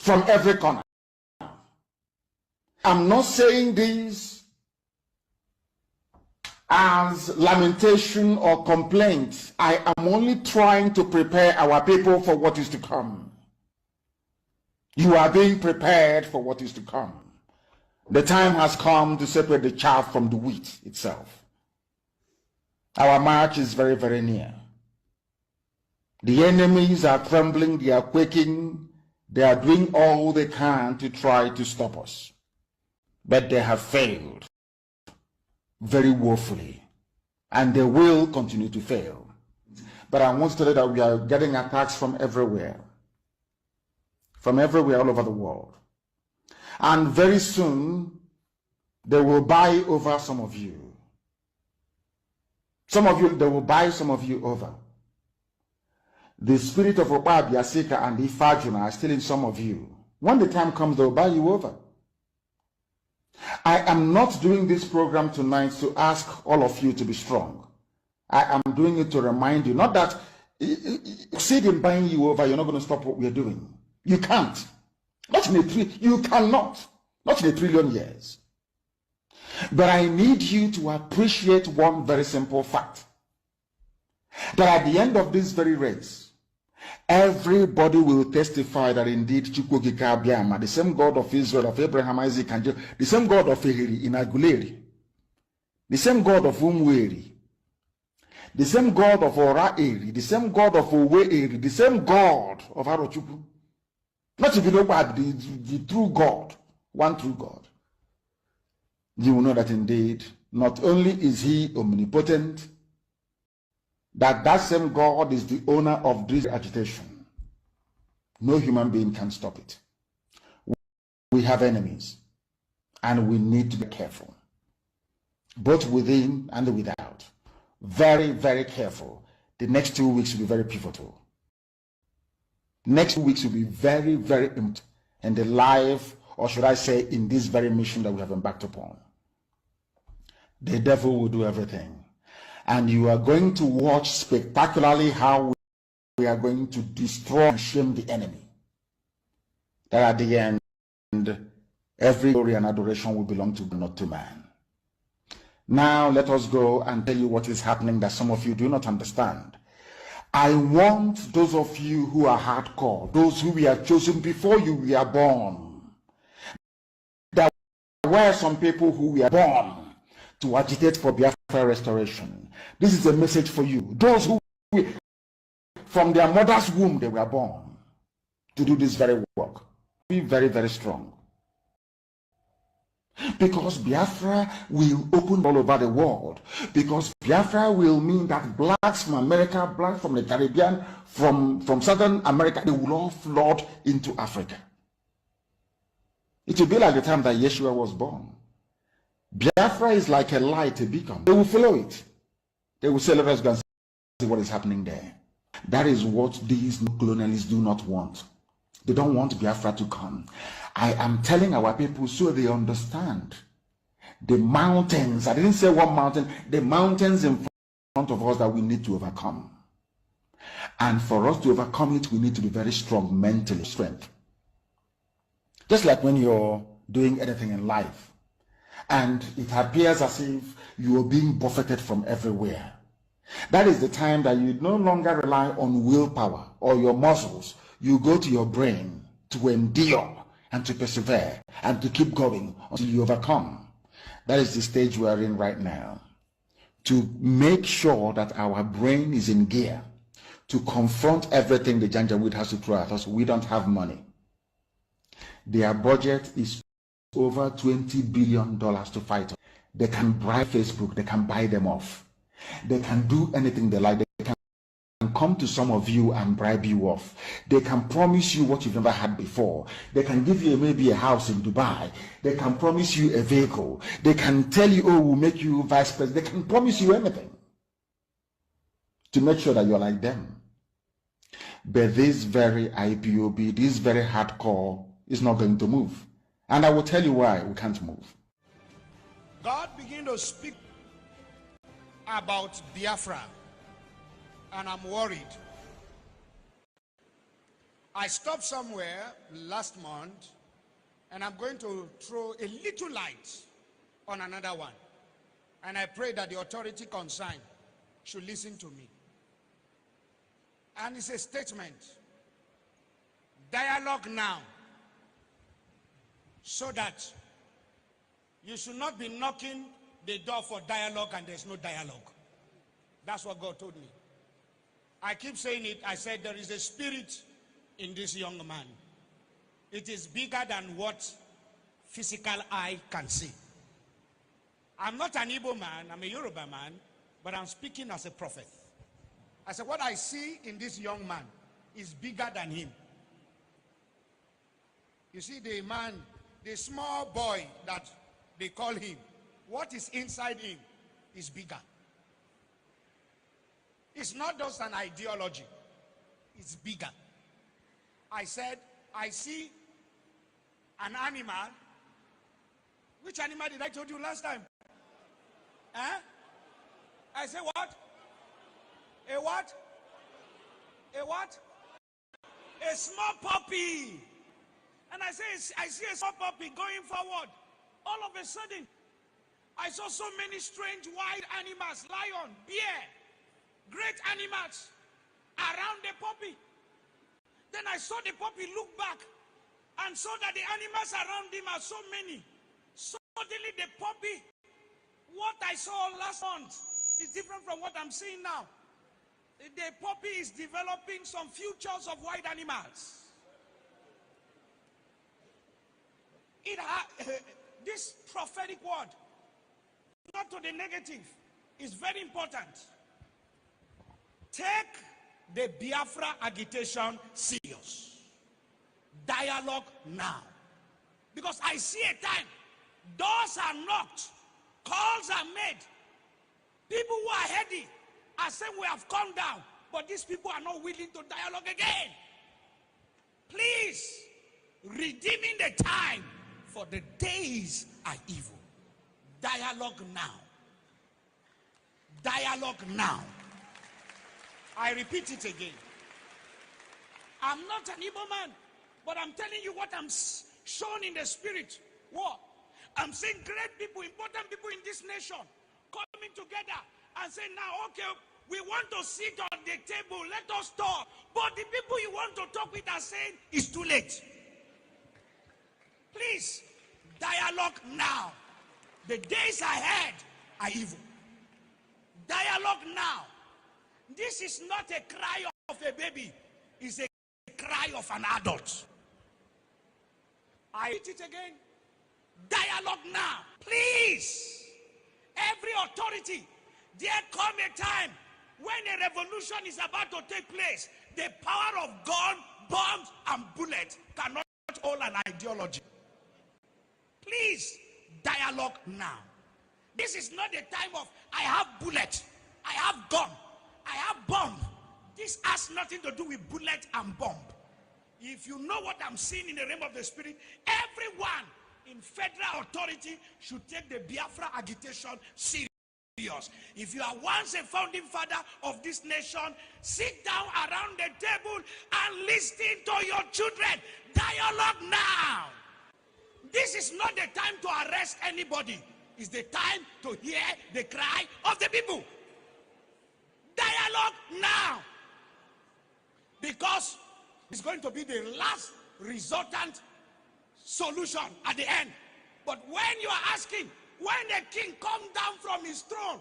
from every corner. I'm not saying this as lamentation or complaint. I am only trying to prepare our people for what is to come. You are being prepared for what is to come. The time has come to separate the chaff from the wheat itself. Our march is very, very near. The enemies are trembling, they are quaking, they are doing all they can to try to stop us. But they have failed very woefully, and they will continue to fail. But I want to tell you that we are getting attacks from everywhere all over the world. And very soon, they will buy over some of you. They will buy some of you over. The spirit of Ekpa, Biasika, and Ifajuna are still in some of you. When the time comes, they will buy you over. I am not doing this program tonight to ask all of you to be strong. I am doing it to remind you, not that succeed in buying you over, you're not going to stop what we're doing. You can't. You cannot. Not in 1 trillion years. But I need you to appreciate one very simple fact. That at the end of this very race, everybody will testify that indeed CHUKWU, OKIKE, ABIAMA, the same God of Israel, of Abraham, Isaac, and Jacob, the same God of Ehiri in Aguleri, the same God of Umweri, the same God of Ora-Eri, the same God of Owe-Eri, the same God of Arochukwu. Not if you know what, the true God, one true God. You will know that indeed, not only is he omnipotent, that same God is the owner of this agitation. No human being can stop it. We have enemies, and we need to be careful, both within and without. Very, very careful. The next 2 weeks will be very pivotal. Next 2 weeks will be very, very important in the life, or should I say, in this very mission that we have embarked upon. The devil will do everything. And you are going to watch spectacularly how we are going to destroy and shame the enemy. That at the end, every glory and adoration will belong to God, not to man. Now let us go and tell you what is happening that some of you do not understand. I want those of you who are hardcore, those who were chosen before you were born. There were some people who were born to agitate for Biafra restoration. This is a message for you. Those who, from their mother's womb, they were born to do this very work. Be very, very strong. Because Biafra will open all over the world. Because Biafra will mean that blacks from America, blacks from the Caribbean, from Southern America, they will all flood into Africa. It will be like the time that Yeshua was born. Biafra is like a light, a beacon. They will follow it. They will say, let us go and see what is happening there. That is what these colonialists do not want. They don't want Biafra to come. I am telling our people so they understand. The mountains, I didn't say one mountain, the mountains in front of us that we need to overcome. And for us to overcome it, we need to be very strong mentally. Strength. Just like when you're doing anything in life, and it appears as if you are being buffeted from everywhere. That is the time that you no longer rely on willpower or your muscles. You go to your brain to endure and to persevere and to keep going until you overcome. That is the stage we are in right now. To make sure that our brain is in gear to confront everything the Janjaweed has to throw at us. We don't have money. Their budget is over $20 billion to fight. They can bribe Facebook, they can buy them off. They can do anything they like. They can come to some of you and bribe you off. They can promise you what you've never had before. They can give you maybe a house in Dubai. They can promise you a vehicle. They can tell you, oh, we'll make you vice president. They can promise you anything to make sure that you're like them. But this very IPOB, this very hardcore is not going to move. And I will tell you why we can't move. God began to speak about Biafra, and I'm worried. I stopped somewhere last month, and I'm going to throw a little light on another one. And I pray that the authority concerned should listen to me. And it's a statement. Dialogue now, so that you should not be knocking the door for dialogue and there's no dialogue. That's what God told me. I keep saying it. I said there is a spirit in this young man. It is bigger than what physical eye can see. I'm not an Igbo man, I'm a Yoruba man, but I'm speaking as a prophet. I said what I see in this young man is bigger than him. You see, the man, the small boy that they call him, what is inside him is bigger. It's not just an ideology, it's bigger. I said, I see an animal. Which animal did I tell you last time? Huh? I said what? A what? A what? A small puppy. And I see a small puppy going forward. All of a sudden, I saw so many strange wild animals, lion, bear, great animals around the puppy. Then I saw the puppy look back and saw that the animals around him are so many. Suddenly the puppy, what I saw last month is different from what I'm seeing now. The puppy is developing some futures of wild animals. This prophetic word, not to the negative, is very important. Take the Biafra agitation serious. Dialogue now. Because I see a time, doors are knocked, calls are made. People who are heady are saying we have come down, but these people are not willing to dialogue again. Please, redeeming the time, for the days are evil. Dialogue now. Dialogue now. I repeat it again. I'm not an Igbo man, but I'm telling you what I'm shown in the spirit. What? I'm seeing great people, important people in this nation coming together and saying, now, okay, we want to sit on the table, let us talk. But the people you want to talk with are saying, it's too late. Please, dialogue now. The days ahead are evil. Dialogue now. This is not a cry of a baby. It's a cry of an adult. I repeat it again. Dialogue now. Please. Every authority. There come a time when a revolution is about to take place. The power of gun, bombs, and bullets cannot hold an ideology. Please, dialogue now. This is not the time of, I have bullet, I have gun, I have bomb. This has nothing to do with bullet and bomb. If you know what I'm seeing in the realm of the spirit, everyone in federal authority should take the Biafra agitation serious. If you are once a founding father of this nation, sit down around the table and listen to your children. Dialogue now. This is not the time to arrest anybody. It's the time to hear the cry of the people. Dialogue now. Because it's going to be the last resultant solution at the end. But when you are asking, when the king comes down from his throne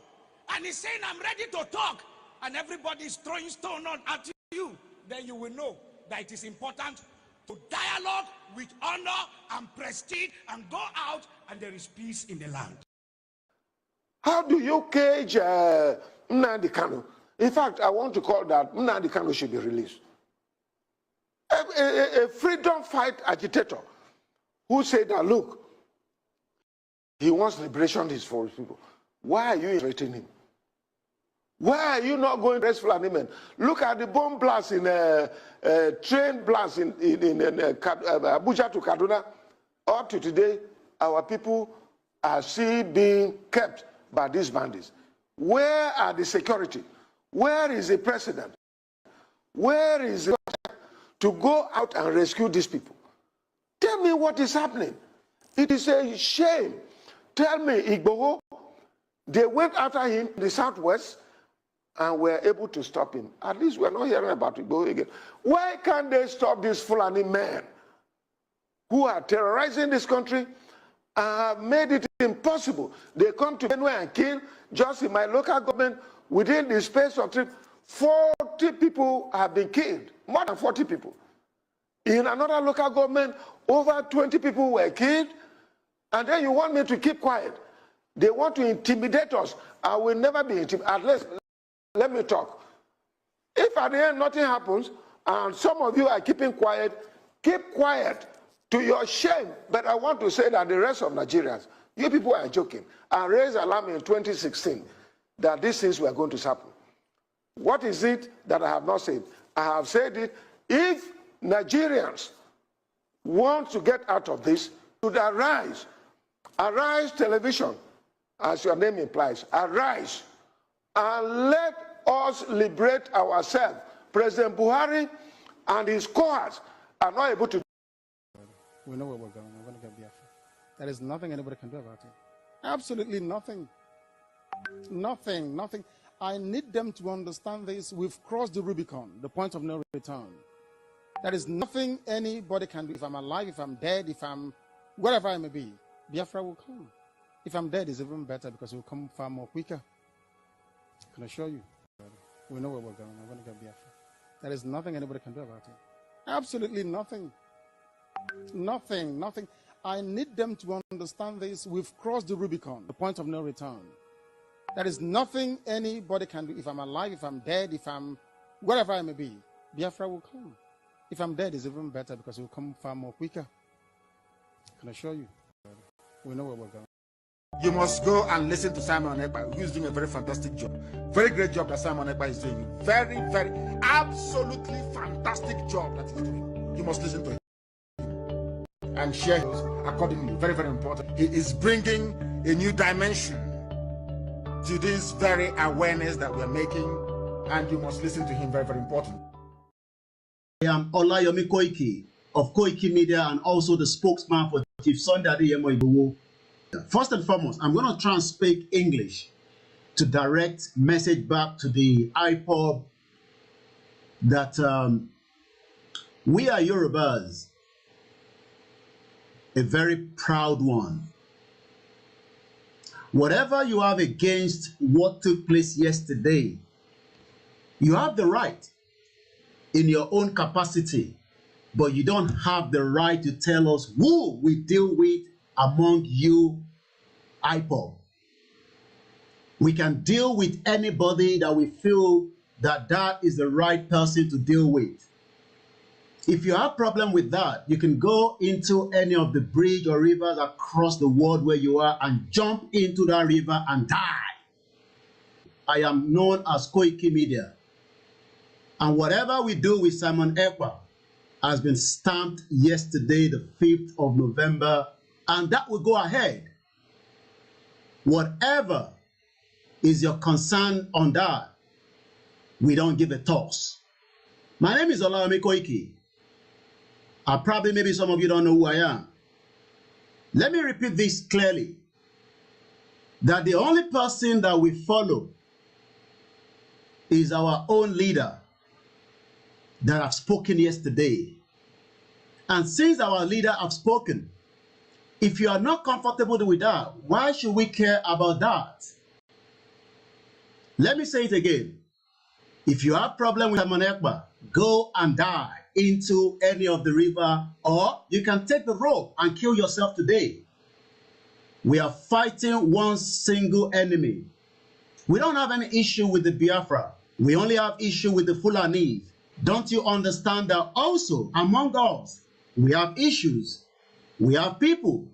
and he's saying, I'm ready to talk, and everybody is throwing stone at you, then you will know that it is important to dialogue with honor and prestige and go out and there is peace in the land. How do you cage Nnamdi Kanu? In fact, I want to call that Nnamdi Kanu should be released. A freedom fight agitator who said that, look, he wants liberation for his people. Why are you threatening him? Why are you not going to arrest Fulani men? Look at the bomb blast in train blast in Abuja to Kaduna. Up to today, our people are still being kept by these bandits. Where are the security? Where is the president? Where is the to go out and rescue these people. Tell me what is happening. It is a shame. Tell me, Igboho, they went after him in the southwest and were able to stop him. At least we're not hearing about Igboho again. Why can't they stop these Fulani men who are terrorizing this country and have made it impossible? They come to Benue and kill, just in my local government, within the space of 40 people have been killed, more than 40 people. In another local government, over 20 people were killed, and then you want me to keep quiet. They want to intimidate us. I will never be intimidated. At least, let me talk. If at the end nothing happens, and some of you are keeping quiet, keep quiet to your shame. But I want to say that the rest of Nigerians, you people are joking. I raised alarm in 2016 that these things were going to happen. What is it that I have not said? I have said it. If Nigerians want to get out of this, should arise. Arise television, as your name implies. Arise and let us liberate ourselves. President Buhari and his cohorts are not able to. We know where we're going. We're going to get Biafra. There is nothing anybody can do about it. Absolutely nothing. Nothing, nothing. I need them to understand this. We've crossed the Rubicon, the point of no return. There is nothing anybody can do. If I'm alive, if I'm dead, if I'm wherever I may be, Biafra will come. If I'm dead, it's even better because it will come far more quicker. I can assure you. We know where we're going. We're going to get Biafra. There is nothing anybody can do about it. Absolutely nothing. Nothing, nothing. I need them to understand this. We've crossed the Rubicon, the point of no return. There is nothing anybody can do. If I'm alive, if I'm dead, if I'm wherever I may be, Biafra will come. If I'm dead, it's even better because it will come far more quicker. I can assure you. We know where we're going. You must go and listen to Simon Ekpa, who's doing a very fantastic job. Very great job that Simon Ekpa is doing. Very, very, absolutely fantastic job that he's doing. You must listen to him and share those accordingly. Very, very important. He is bringing a new dimension to this very awareness that we're making, and you must listen to him. Very, very important. I am OKIKE of OKIKE Media and also the spokesman for Chief Sunday Adeyemo. First and foremost, I'm going to try and speak English to direct message back to the IPOB that we are Yorubas, a very proud one. Whatever you have against what took place yesterday, you have the right in your own capacity, but you don't have the right to tell us who we deal with among you, IPOB. We can deal with anybody that we feel that is the right person to deal with. If you have a problem with that, you can go into any of the bridge or rivers across the world where you are and jump into that river and die. I am known as OKIKE Media. And whatever we do with Simon Ekpa has been stamped yesterday, the 5th of November, and that will go ahead. Whatever is your concern on that, we don't give a toss. My name is Koiki. Probably maybe some of you don't know who I am. Let me repeat this clearly, that the only person that we follow is our own leader that have spoken yesterday. And since our leader have spoken, if you are not comfortable with that, why should we care about that? Let me say it again. If you have a problem with Simon Ekpa, go and die into any of the river, or you can take the rope and kill yourself today. We are fighting one single enemy. We don't have any issue with the Biafra. We only have issue with the Fulani. Don't you understand that also among us, we have issues. We have people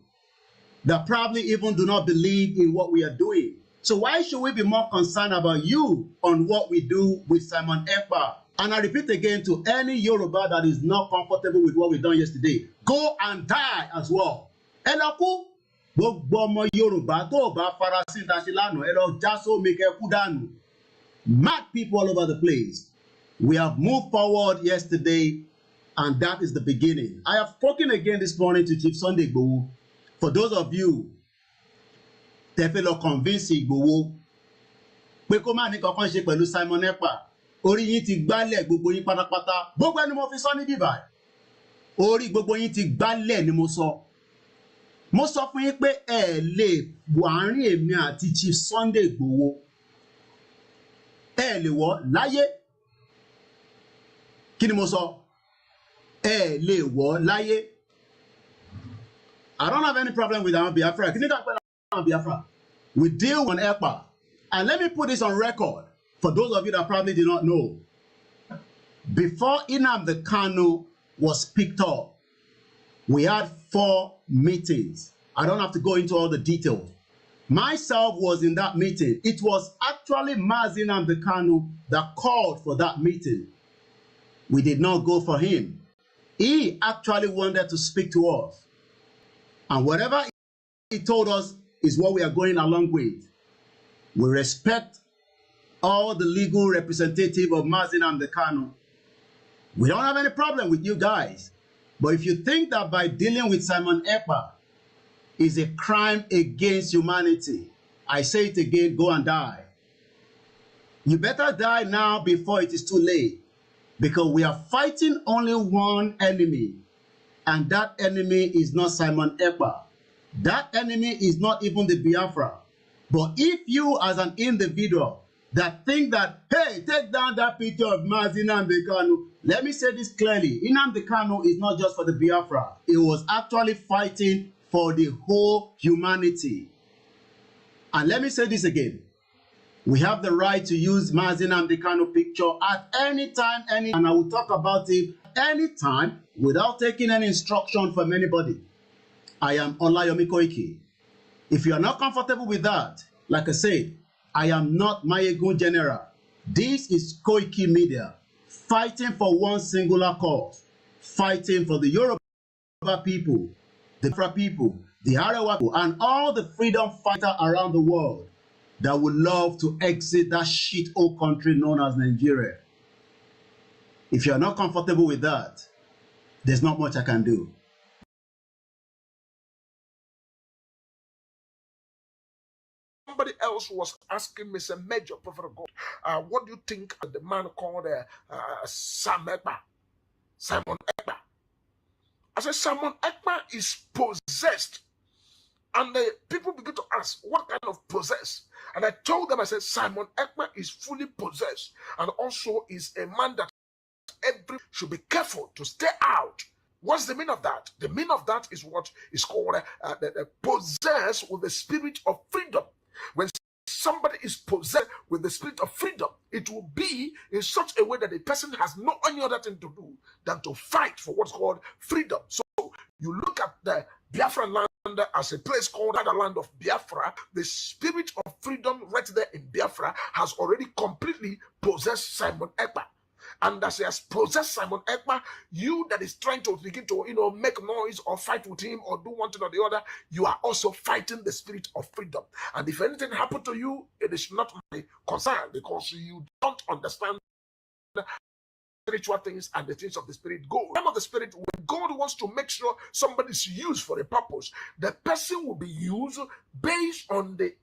that probably even do not believe in what we are doing. So why should we be more concerned about you on what we do with Simon Ekpa? And I repeat again to any Yoruba that is not comfortable with what we done yesterday, go and die as well. Elaku, gbogbo Yoruba tó bá farasin tashilano, elo jaso make kudanu. Mad people all over the place. We have moved forward yesterday And that is the beginning. I have spoken again this morning to Chief Sunday Igboho. For those of you that feel convinced Igboho, pé kó má ní kankan ṣe pẹ̀lú Simon Ekpa, orí yín ti gbálẹ̀ gbogbo yín pátápátá. Gbogbo ẹni mo fi sọ ní bíbá. Orí gbogbo yín ti gbálẹ̀ ni mo sọ. Mo sọ fún yín pé ẹ lè wọ àárín èmi àti Chief Sunday Igboho. Ẹ lè wọ láyé. Kí ni mo sọ? Ẹ lè wọ láyé. I don't have any problem with ABIAFRA. Kí ni ká pẹ́ ABIAFRA? We deal on Ekpa. And let me put this on record for those of you that probably did not know. Before Nnamdi Kanu was picked up, we had 4 meetings. I don't have to go into all the details. Myself was in that meeting. It was actually Mazi Nnamdi Kanu that called for that meeting. We did not go for him. He actually wanted to speak to us. And whatever he told us is what we are going along with. We respect all the legal representative of Mazi Nnamdi Kanu. We don't have any problem with you guys. But if you think that by dealing with Simon Ekpa is a crime against humanity, I say it again, go and die. You better die now before it is too late. Because we are fighting only one enemy. And that enemy is not Simon Ekpa. That enemy is not even the Biafra. But if you as an individual that think that, hey, take down that picture of Mazi Nnamdi Kanu, let me say this clearly. Nnamdi Kanu is not just for the Biafra. He was actually fighting for the whole humanity. And let me say this again. We have the right to use Mazi Nnamdi Kanu picture at any time, and I will talk about it any time without taking any instruction from anybody. I am Olayomi Koiki. If you are not comfortable with that, like I said, I am not Mayegun General. This is Koiki Media, fighting for one singular cause, fighting for the Yoruba people, the Afra people, the Arewa people, and all the freedom fighters around the world that would love to exit that shit-hole country known as Nigeria. If you're not comfortable with that, there's not much I can do. Somebody else was asking me, say, Major Prophet of God, what do you think of the man called Simon Ekpa? I said, Simon Ekpa is possessed. And the people begin to ask, what kind of possess? And I told them, I said, Simon Ekpa is fully possessed. And also is a man that every should be careful to stay out. What's the meaning of that? The meaning of that is what is called possessed with the spirit of freedom. When somebody is possessed with the spirit of freedom, it will be in such a way that the person has no any other thing to do than to fight for what's called freedom. So you look at the Biafran land as a place called the land of Biafra. The spirit of freedom right there in Biafra has already completely possessed Simon Ekpa. And as he has possessed Simon Ekpa, you that is trying to begin to make noise or fight with him or do one thing or the other, you are also fighting the spirit of freedom. And if anything happened to you, it is not my concern, because you don't understand spiritual things and the things of the spirit go. Some of the spirit, when God wants to make sure somebody is used for a purpose, the person will be used based on the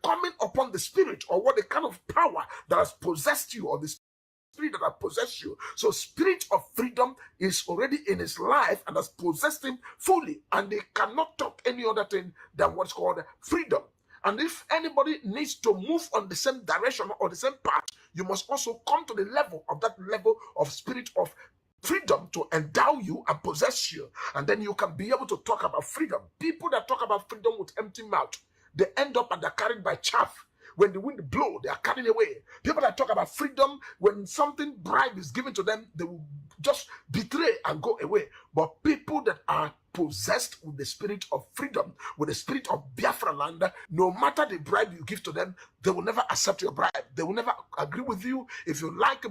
coming upon the spirit, or what the kind of power that has possessed you, or the spirit that has possessed you. So spirit of freedom is already in his life and has possessed him fully, and they cannot talk any other thing than what's called freedom. And if anybody needs to move on the same direction or the same path, you must also come to the level of that level of spirit of freedom to endow you and possess you. And then you can be able to talk about freedom. People that talk about freedom with empty mouth, they end up and they're carried by chaff. When the wind blows, they are carried away. People that talk about freedom, when something bribe is given to them, they will just betray and go away. But people that are possessed with the spirit of freedom, with the spirit of Biafra land, no matter the bribe you give to them, they will never accept your bribe. They will never agree with you. If you like,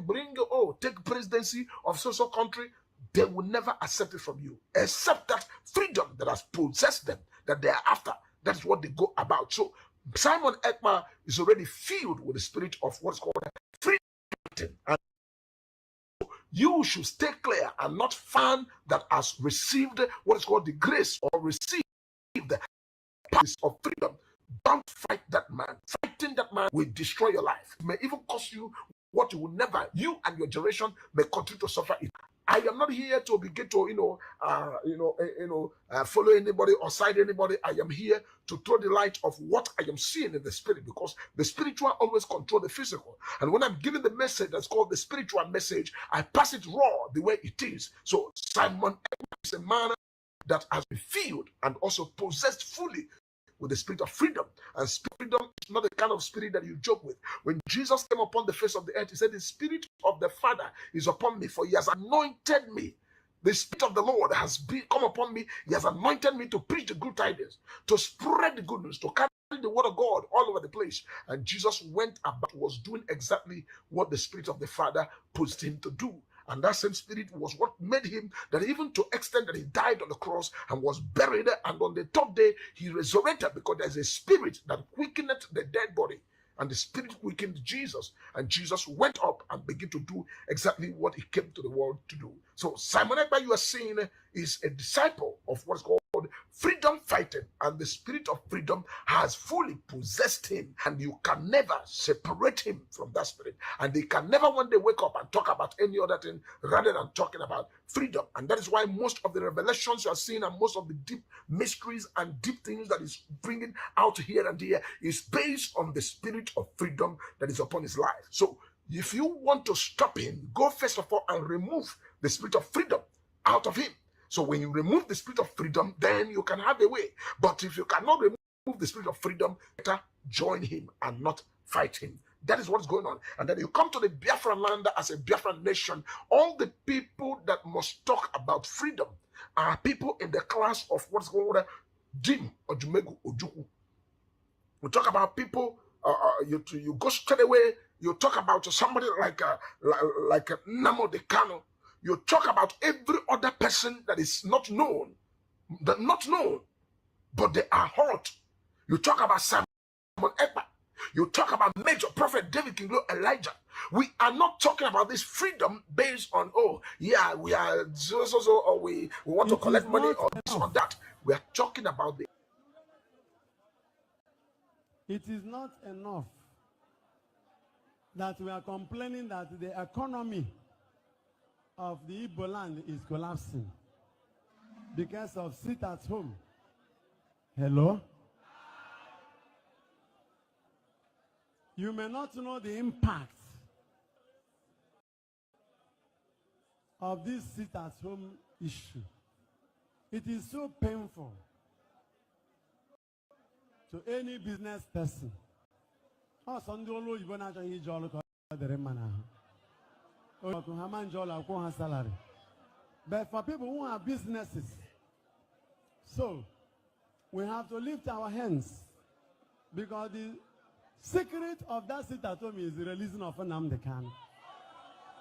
take presidency of so country, they will never accept it from you, except that freedom that has possessed them, that they are after. That's what they go about. So Simon Ekpa is already filled with the spirit of what's called freedom. And you should stay clear and not fan that has received what is called the grace or received the price of freedom. Don't fight that man. Fighting that man will destroy your life. It may even cost you what you will never, you and your generation may continue to suffer it. I am not here to begin to, follow anybody or side anybody. I am here to throw the light of what I am seeing in the spirit, because the spiritual always control the physical. And when I'm giving the message that's called the spiritual message, I pass it raw the way it is. So Simon is a man that has been filled and also possessed fully with the spirit of freedom. And freedom is not the kind of spirit that you joke with. When Jesus came upon the face of the earth, he said, the spirit of the Father is upon me, for he has anointed me. The spirit of the Lord has come upon me. He has anointed me to preach the good tidings, to spread the good news, to carry the word of God all over the place. And Jesus went about, was doing exactly what the spirit of the Father pushed him to do. And that same spirit was what made him, that even to extent that he died on the cross and was buried, and on the third day he resurrected, because there's a spirit that quickened the dead body, and the spirit quickened Jesus, and Jesus went up and began to do exactly what he came to the world to do. So Simon Ekpa, you are seeing, is a disciple of what's called freedom fighting, and the spirit of freedom has fully possessed him, and you can never separate him from that spirit, and they can never one day wake up and talk about any other thing rather than talking about freedom. And that is why most of the revelations you are seeing and most of the deep mysteries and deep things that is bringing out here and there is based on the spirit of freedom that is upon his life. So if you want to stop him, go first of all and remove the spirit of freedom out of him. So when you remove the spirit of freedom, then you can have a way. But if you cannot remove the spirit of freedom, better join him and not fight him. That is what's going on. And then you come to the Biafra land as a Biafra nation. All the people that must talk about freedom are people in the class of what's called Jim or Jumegu or Juku. We talk about people, you go straight away, you talk about somebody like Namo Decano. You talk about every other person that is not known, but they are hot. You talk about Simon Ekpa. You talk about Major Prophet David King Elijah. We are not talking about this freedom based on, we are so, or we want to collect money or this or that. We are talking about the. It is not enough that we are complaining that the economy of the Igbo land is collapsing because of sit at home. Hello? You may not know the impact of this sit at home issue. It is so painful to any business person. But for people who have businesses, so we have to lift our hands, because the secret of that sit at home is the releasing of Nnamdi Kanu.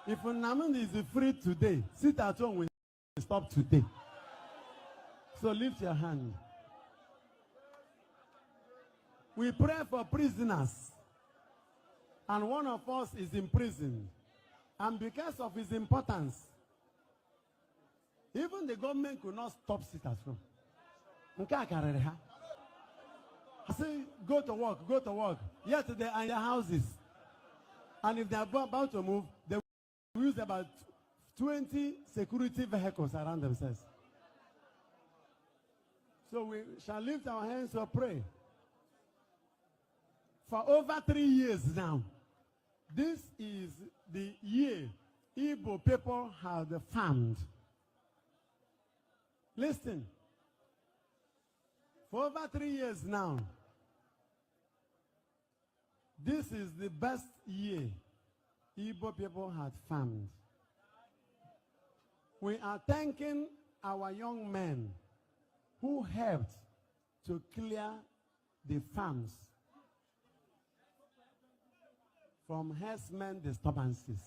If Nnamdi is free today, sit at home will stop today. So lift your hand. We pray for prisoners, and one of us is in prison. And because of his importance, even the government could not stop sit at home. I say, go to work, go to work. Yet they are in their houses. And if they are about to move, they will use about 20 security vehicles around themselves. So we shall lift our hands to pray. For over 3 years now, this is the year Igbo people have farmed. Listen. For over 3 years now, this is the best year Igbo people had farmed. We are thanking our young men who helped to clear the farms from herdsmen disturbances.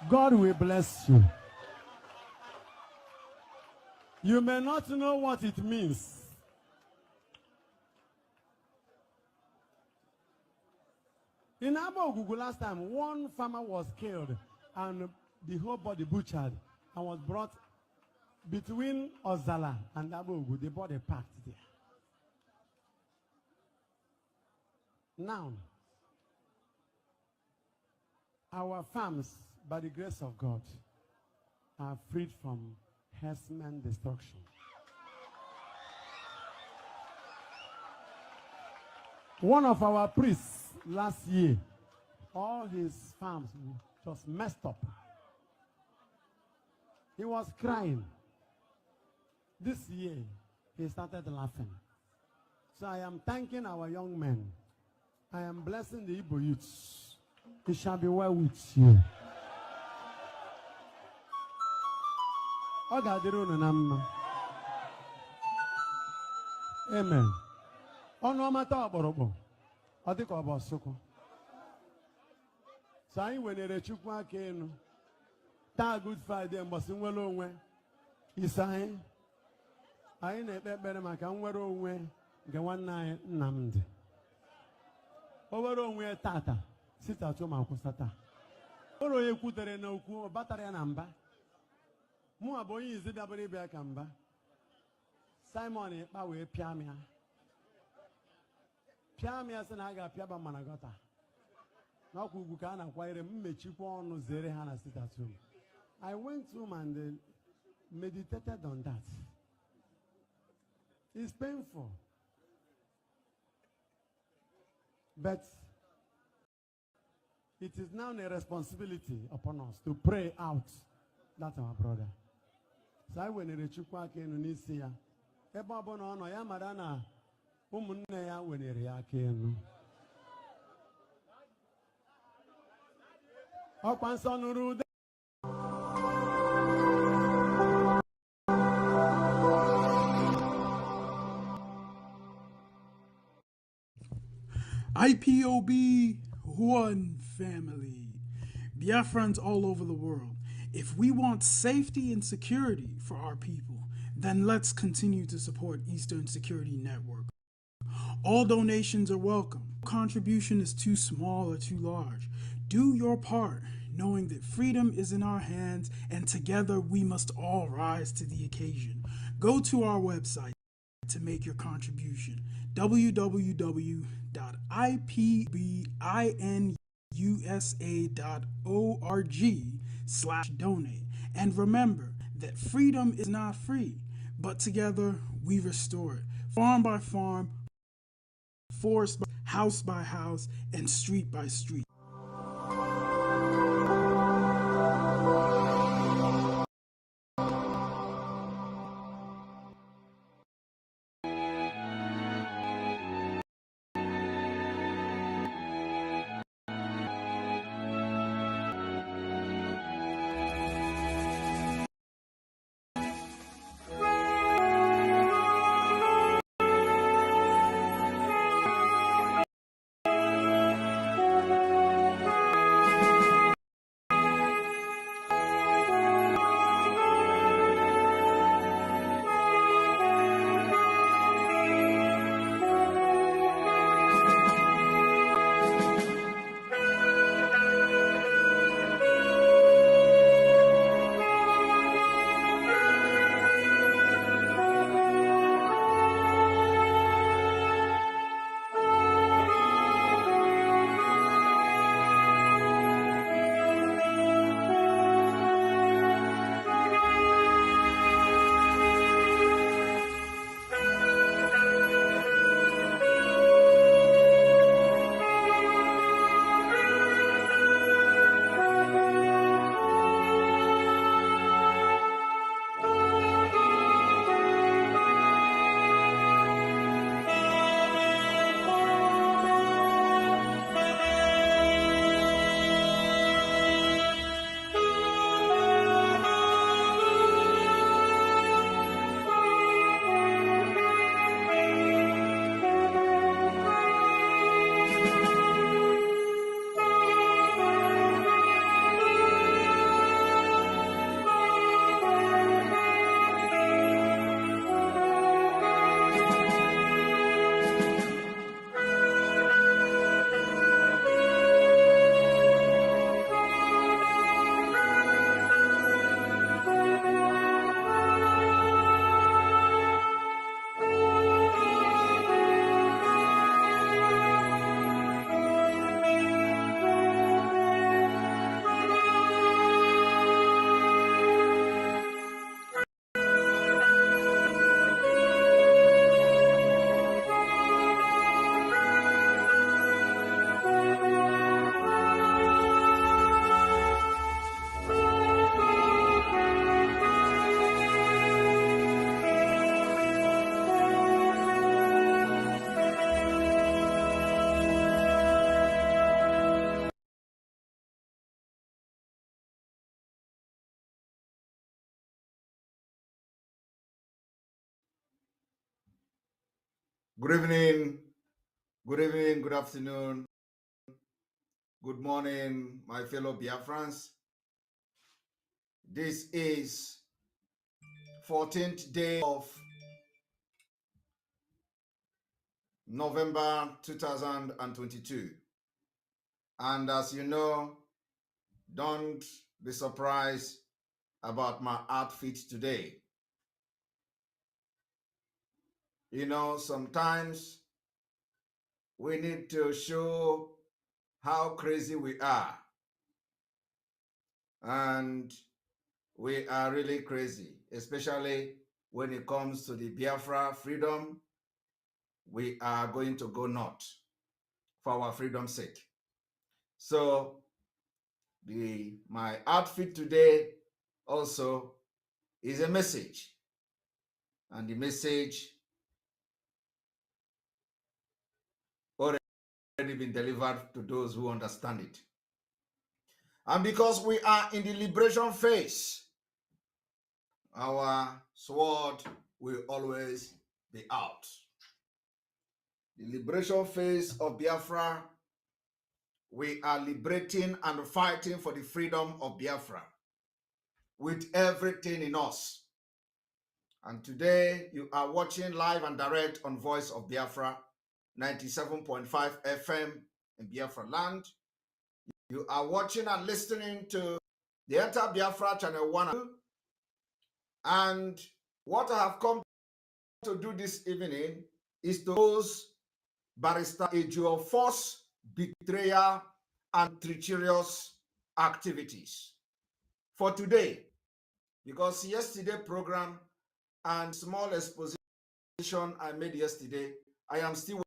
God will bless you. You may not know what it means. In Abogugu last time, one farmer was killed and the whole body butchered and was brought between Ozala and Abogugu. The body packed there. Now, our farms, by the grace of God, are freed from herdsman destruction. One of our priests last year, all his farms just messed up. He was crying. This year, he started laughing. So I am thanking our young men. I am blessing the Igbo youths. It shall be well with you. Amen. Ọnụ ọmata ọkpọrọkpọ ọ dịka ọ bụ ọsụkwụ. So anyị wenere Chukwu aka enu taa Good Friday mbọsị nwere onwe ise anyị na-ekpe ekpere maka nwere onwe nke nwanne anyị Nnamdi. O were onwe tata sitatu ma kwụsata. Oro onye kwutere na okwu ọ batara ya na mba. Mụ abụ onye izi bịabụrụ ịbịa ka mba. Simon Ekpa wee pịa m ya. Pịa m ya sị na a ga-apịaba mana gọta. N'ọkwa ugwu ka a na-akwanyere m mmechikwa ọnụ zere ha na sitatu. I went home and meditated on that. It's painful. But it is now a responsibility upon us to pray out that our brother. So I went to Chukwu aka enu n'isi ya. Ebe ọ bụla ọ nọ ya mara na ụmụnne ya wenere ya aka enu. Ọkwa nsọ nụrụ ude. IPOB, one family. Biafrans all over the world. If we want safety and security for our people, then let's continue to support Eastern Security Network. All donations are welcome. Contribution is too small or too large. Do your part, knowing that freedom is in our hands and together we must all rise to the occasion. Go to our website to make your contribution. www.ipbinusa.org/donate. And remember that freedom is not free, but together we restore it. Farm by farm, forest by house by house, and street by street. Good evening, good afternoon, good morning, my fellow Biafrans. This is 14th day of November 2022. And as you know, don't be surprised about my outfit today. You know, sometimes we need to show how crazy we are. And we are really crazy, especially when it comes to the Biafra freedom. We are going to go north for our freedom's sake. So my outfit today also is a message. And the message already been delivered to those who understand it. And because we are in the liberation phase, our sword will always be out. The liberation phase of Biafra, we are liberating and fighting for the freedom of Biafra with everything in us. And today you are watching live and direct on Voice of Biafra, 97.5 FM in Biafra land. You are watching and listening to the Enter Biafra channel 1. And what I have come to do this evening is to expose Barister Ejiofor's betrayal and treacherous activities for today, because yesterday program and small exposition I made yesterday, I am still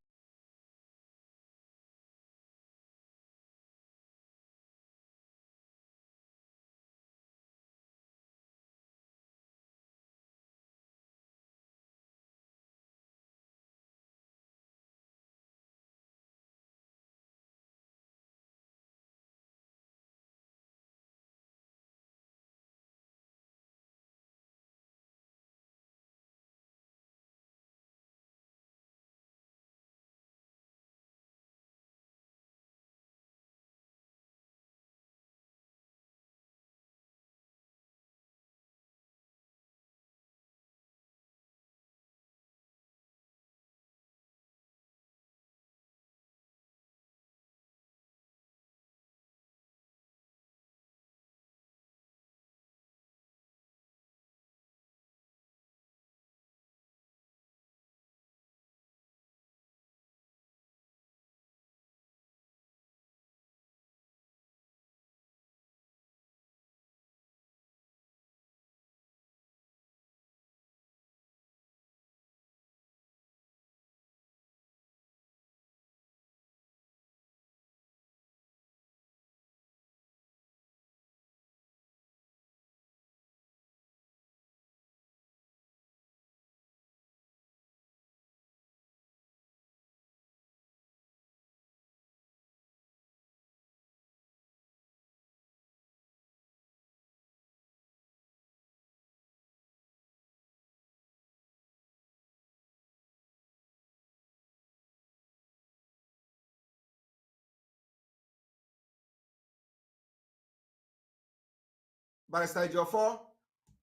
Barister Ejiofor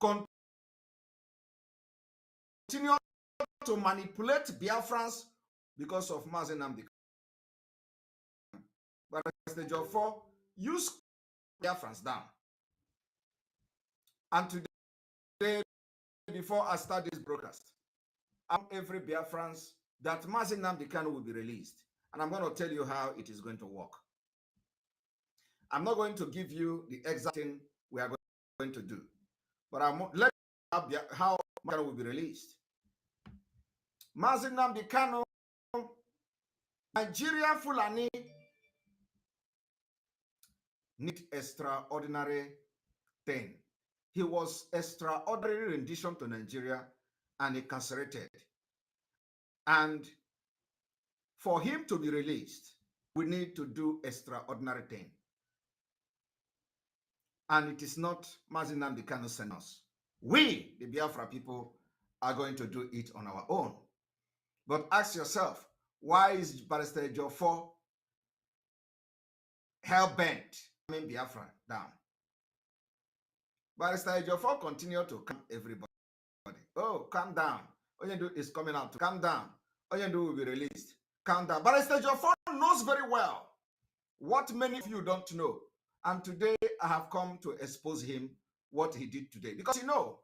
continue to manipulate Biafrans because of Mazi Nnamdi. Barister Ejiofor use Biafrans down. And today, before I start this broadcast, I'm every Biafrans that Mazi Nnamdi will be released. And I'm going to tell you how it is going to work. I'm not going to give you the exact thing we are going to do, but I'm let how Mazi will be released. Mazi Nnamdi, Nigerian Fulani need extraordinary thing. He was extraordinary rendition to Nigeria and incarcerated. And for him to be released, we need to do extraordinary thing. And it is not Mazi Nnamdi send us. We, the Biafra people, are going to do it on our own. But ask yourself, why is Barister Ejiofor hell-bent in Biafra down? Barister Ejiofor continued to calm everybody. Oh, calm down. Oyendu is coming out. Calm down. Oyendu will be released. Calm down. Barister Ejiofor knows very well what many of you don't know. And today I have come to expose him what he did today. Because you know,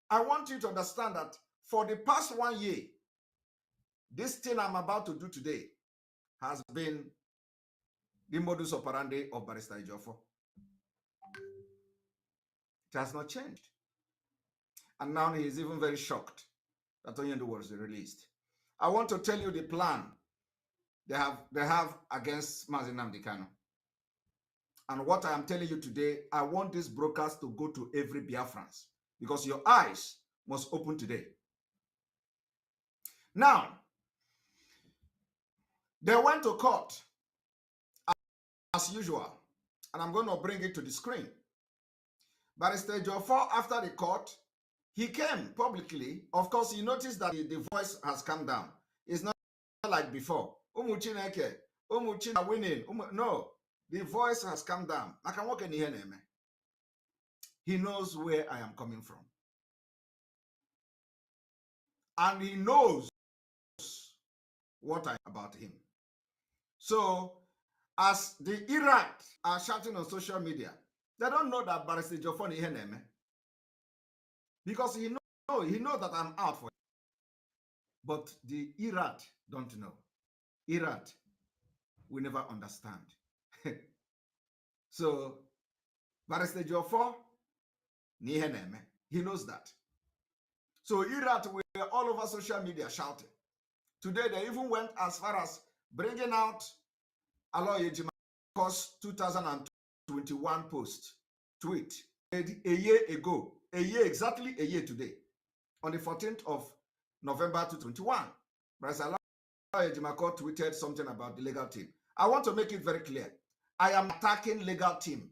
I want you to understand that for the past 1 year, this thing I'm about to do today has been the modus operandi of Barister Ejiofor. It has not changed. And now he is even very shocked that Oyendu was released. I want to tell you the plan they have against Mazi Nnamdi Kanu. And what I am telling you today, I want this broadcast to go to every Biafrans because your eyes must open today. Now, they went to court as usual, and I'm going to bring it to the screen. Barister Ejiofor, after the court, he came publicly. Of course, you notice that the voice has come down. It's not like before. UMUCHINEKE, UMUCHINEKE winning. No, the voice has come down. I can walk in here. He knows where I am coming from. And he knows what I about him. So, as the Iraq are shouting on social media, they don't know that Barister Ejiofor is here. Because he knows that I'm out for it. But the Iraq don't know. Iraq will never understand. So, Barister Ejiofor, he knows that. So Iraq were all over social media shouting. Today they even went as far as bringing out Aloy Ejimako's 2021 post, tweet, a year ago, exactly a year today, on the 14th of November 2021. Barister Aloy Ejimako tweeted something about the legal team. I want to make it very clear. I am attacking legal team.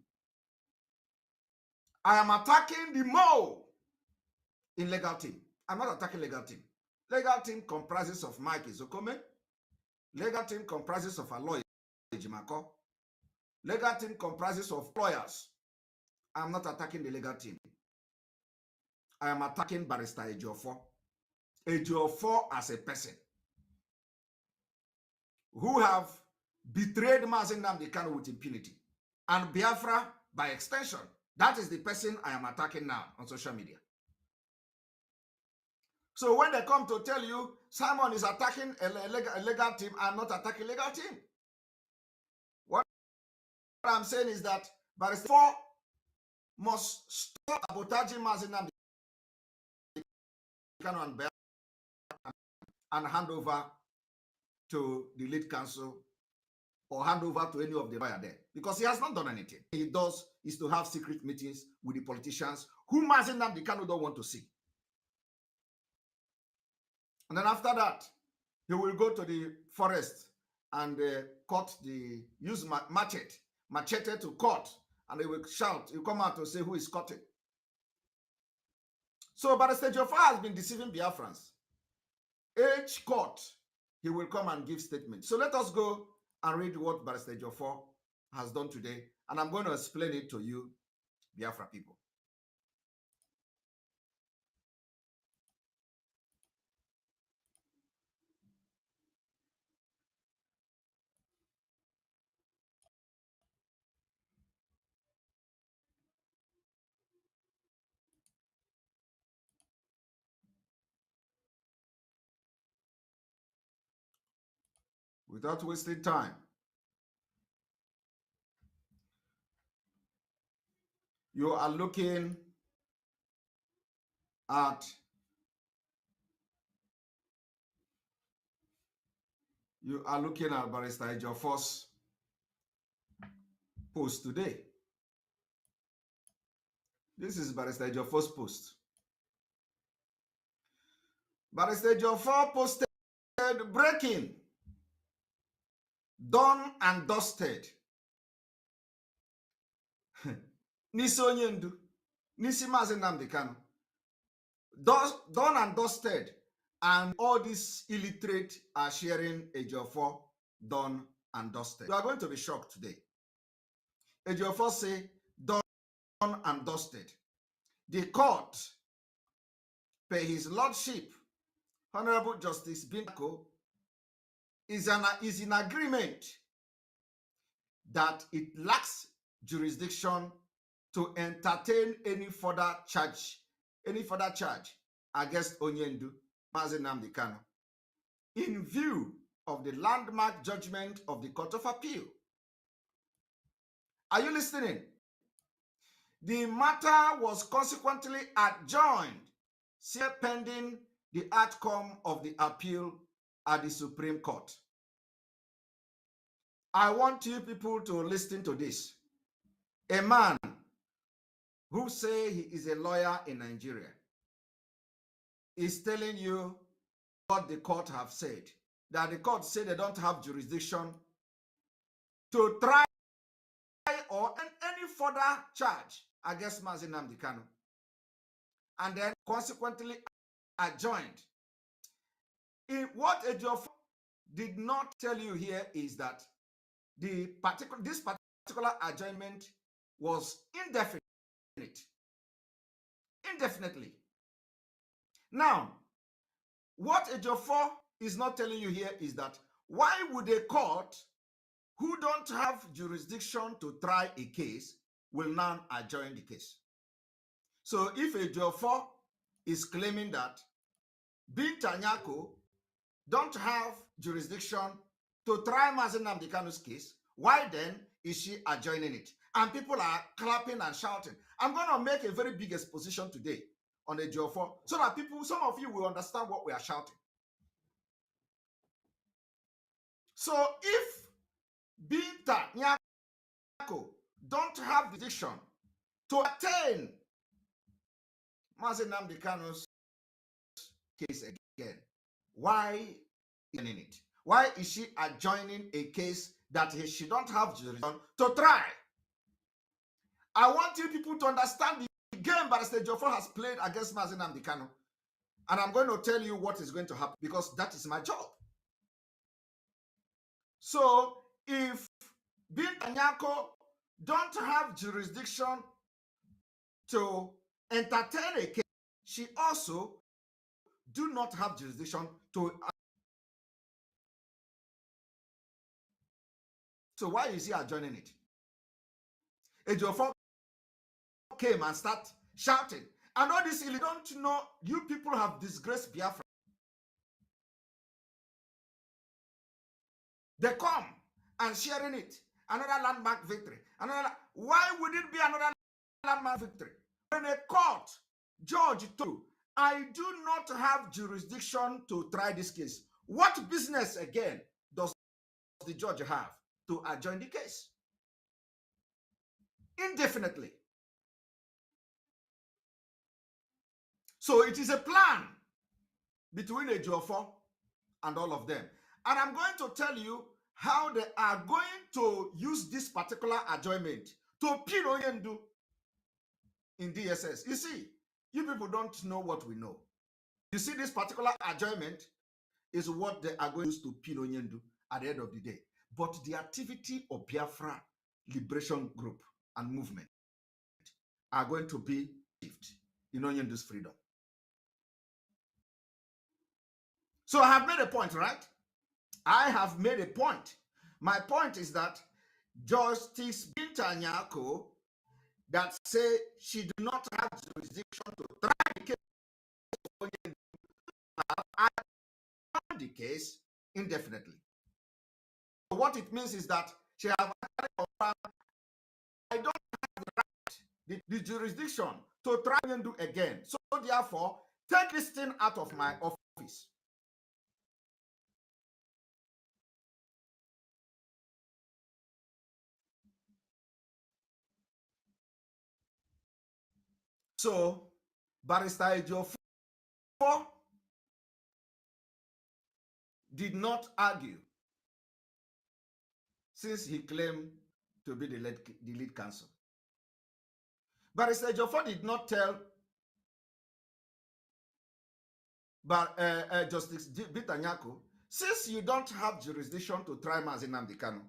I am attacking the mole in legal team. I'm not attacking legal team. Legal team comprises of Mike Izokome. Legal team comprises of Aloy Ejimako. Legal team comprises of lawyers. I'm not attacking the legal team. I am attacking Barister Ejiofor. Ejiofor as a person who have betrayed Mazi Nnamdi Kanu with impunity, and Biafra by extension. That is the person I am attacking now on social media. So when they come to tell you Simon is attacking a legal team, I'm not attacking legal team. What I'm saying is that Barister must stop sabotaging Mazi Nnamdi Kanu and Biafra and hand over to the lead counsel or hand over to any of the lawyer there, because he has not done anything. He does is to have secret meetings with the politicians who Mazi Nnamdi Kanu don't want to see. And then after that, he will go to the forest and use machete to cut, and he will shout, he'll come out to say who is cutting. So Barister Ejiofor has been deceiving Biafrans. Each court, he will come and give statements. So let us go and read what Barister Ejiofor has done today, and I'm going to explain it to you, Biafra people. Without wasting time, you are looking at Barister Ejiofor's post today. This is Barister Ejiofor's post. Barister Ejiofor posted breaking, done and dusted. Nisi Onyendu, Nisi Mazi Nnamdi Kanu. Done and dusted. And all these illiterate are sharing Ejiofor done and dusted. You are going to be shocked today. Ejiofor say done and dusted. The court, per his lordship, Honorable Justice Binako, is in agreement that it lacks jurisdiction to entertain any further charge against Onyendu, Mazi Nnamdi Kanu, in view of the landmark judgment of the Court of Appeal. Are you listening? The matter was consequently adjourned, still pending the outcome of the appeal at the Supreme Court. I want you people to listen to this. A man who say he is a lawyer in Nigeria is telling you what the court have said, that the court said they don't have jurisdiction to try or any further charge against Mazi Nnamdi Kanu, and then consequently adjourned. What Ejiofor did not tell you here is that this particular adjournment was indefinitely. Now, what Ejiofor is not telling you here is that why would a court who don't have jurisdiction to try a case will now adjourn the case? So if Ejiofor is claiming that Binta Nyako don't have jurisdiction to try Mazi Nnamdi Kanu's case, why then is she adjoining it? And people are clapping and shouting. I'm going to make a very big exposition today on Ejiofor so that some of you will understand what we are shouting. So if Binta Nyako don't have jurisdiction to attain Mazi Nnamdi Kanu's case again, why is she in it? Why is she adjoining a case that she don't have jurisdiction to try? I want you people to understand the game Barister Ejiofor has played against Mazi Nnamdi Kanu. And I'm going to tell you what is going to happen because that is my job. So if Binta Nyako don't have jurisdiction to entertain a case, she also do not have jurisdiction to. So why is he adjoining it? Ejiofor came and start shouting. And all this, you don't know, you people have disgraced Biafra. They come and sharing it. Another landmark victory. Why would it be another landmark victory? When a court judge told you, I do not have jurisdiction to try this case. What business again does the judge have to adjourn the case? Indefinitely. So it is a plan between Ejiofor and all of them. And I'm going to tell you how they are going to use this particular adjournment to pin Onyendu in DSS. You see, you people don't know what we know. You see, this particular adjournment is what they are going to use to pin Onyendu at the end of the day. But the activity of Biafra Liberation Group and Movement are going to be achieved in Onyendu's freedom. So I have made a point, right? I have made a point. My point is that Justice Binta Nyako that say she do not have jurisdiction to try the case of Onyendu, the case indefinitely. So what it means is that she have I don't have the right, the jurisdiction to try and do again. So therefore, take this thing out of my office. So, Barister Ejiofor did not argue since he claimed to be the lead counsel. Barister Ejiofor did not tell Justice Bitanyako, since you don't have jurisdiction to try Mazi Nnamdi Kanu,